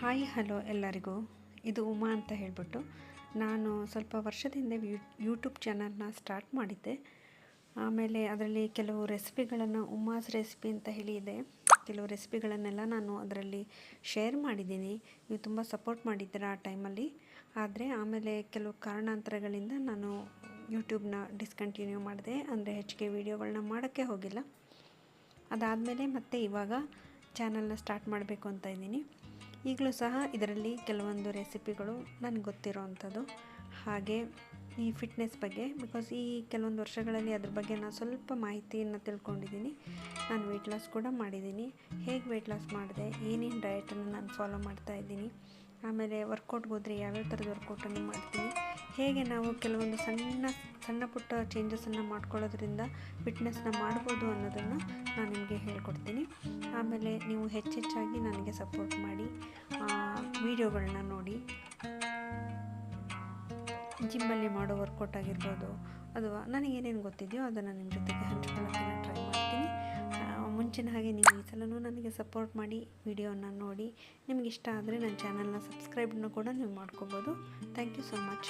Hi hello ಎಲ್ಲರಿಗೂ. ಇದು ಉಮಾ ಅಂತ ಹೇಳಿಬಿಟ್ಟು ನಾನು ಸ್ವಲ್ಪ ವರ್ಷದಿಂದ ಯೂಟ್ಯೂಬ್ ಚಾನಲ್ನ ಸ್ಟಾರ್ಟ್ ಮಾಡಿದ್ದೆ. ಆಮೇಲೆ ಅದರಲ್ಲಿ ಕೆಲವು ರೆಸಿಪಿಗಳನ್ನು ಉಮಾಸ್ ರೆಸಿಪಿ ಅಂತ ಹೇಳಿ ಇದೆ. ಕೆಲವು ರೆಸಿಪಿಗಳನ್ನೆಲ್ಲ ನಾನು ಅದರಲ್ಲಿ ಶೇರ್ ಮಾಡಿದ್ದೀನಿ. ನೀವು ತುಂಬ ಸಪೋರ್ಟ್ ಮಾಡಿದ್ದೀರ ಆ ಟೈಮಲ್ಲಿ. ಆದರೆ ಆಮೇಲೆ ಕೆಲವು ಕಾರಣಾಂತರಗಳಿಂದ ನಾನು ಯೂಟ್ಯೂಬ್ನ ಡಿಸ್ಕಂಟಿನ್ಯೂ ಮಾಡಿದೆ. ಅಂದರೆ ಹೆಚ್ಚಿಗೆ ವೀಡಿಯೋಗಳನ್ನ ಮಾಡೋಕ್ಕೆ ಹೋಗಿಲ್ಲ. ಅದಾದಮೇಲೆ ಮತ್ತೆ ಇವಾಗ ಚಾನಲ್ನ ಸ್ಟಾರ್ಟ್ ಮಾಡಬೇಕು ಅಂತ ಇದ್ದೀನಿ. ಈಗಲೂ ಸಹ ಇದರಲ್ಲಿ ಕೆಲವೊಂದು ರೆಸಿಪಿಗಳು ನನಗೆ ಗೊತ್ತಿರೋ ಅಂಥದ್ದು, ಹಾಗೆ ಈ ಫಿಟ್ನೆಸ್ ಬಗ್ಗೆ. ಬಿಕಾಸ್ ಈ ಕೆಲವೊಂದು ವರ್ಷಗಳಲ್ಲಿ ಅದ್ರ ಬಗ್ಗೆ ನಾನು ಸ್ವಲ್ಪ ಮಾಹಿತಿಯನ್ನು ತಿಳ್ಕೊಂಡಿದ್ದೀನಿ. ನಾನು ವೆಯ್ಟ್ ಲಾಸ್ ಕೂಡ ಮಾಡಿದ್ದೀನಿ. ಹೇಗೆ ವೆಯ್ಟ್ ಲಾಸ್ ಮಾಡಿದೆ, ಏನೇನು ಡಯಟನ್ನು ನಾನು ಫಾಲೋ ಮಾಡ್ತಾ ಇದ್ದೀನಿ, ಆಮೇಲೆ ವರ್ಕೌಟ್ಗೆ ಹೋದರೆ ಯಾವ್ಯಾವ ಥರದ ವರ್ಕೌಟನ್ನು ಮಾಡ್ತೀನಿ, ಹೇಗೆ ನಾವು ಕೆಲವೊಂದು ಸಣ್ಣ ಪುಟ್ಟ ಚೇಂಜಸನ್ನು ಮಾಡ್ಕೊಳ್ಳೋದ್ರಿಂದ ಫಿಟ್ನೆಸ್ನ ಮಾಡ್ಬೋದು ಅನ್ನೋದನ್ನು ನಾನು ನಿಮಗೆ ಹೇಳ್ಕೊಡ್ತೀನಿ. ಆಮೇಲೆ ನೀವು ಹೆಚ್ಚೆಚ್ಚಾಗಿ ನನಗೆ ಸಪೋರ್ಟ್ ಮಾಡಿ ವಿಡಿಯೋಗಳನ್ನ ನೋಡಿ. ಜಿಮ್ಮಲ್ಲಿ ಮಾಡೋ ವರ್ಕೌಟ್ ಆಗಿರ್ಬೋದು, ಅಥವಾ ನನಗೇನೇನು ಗೊತ್ತಿದೆಯೋ ಅದನ್ನು ನಿಮ್ಮ ಜೊತೆಗೆ ಹಂಚ್ಕೊಳ್ಳೋಕ್ಕೆ ನಾನು ಟ್ರೈ ಮಾಡ್ತೀನಿ. ಮುಂಚಿನ ಹಾಗೆ ನೀವು ಈ ಸಲವೂ ನನಗೆ ಸಪೋರ್ಟ್ ಮಾಡಿ ವಿಡಿಯೋನ ನೋಡಿ. ನಿಮ್ಗೆ ಇಷ್ಟ ಆದರೆ ನನ್ನ ಚಾನಲ್ನ ಸಬ್ಸ್ಕ್ರೈಬ್ನ ಕೂಡ ನೀವು ಮಾಡ್ಕೋಬೋದು. Thank you so much.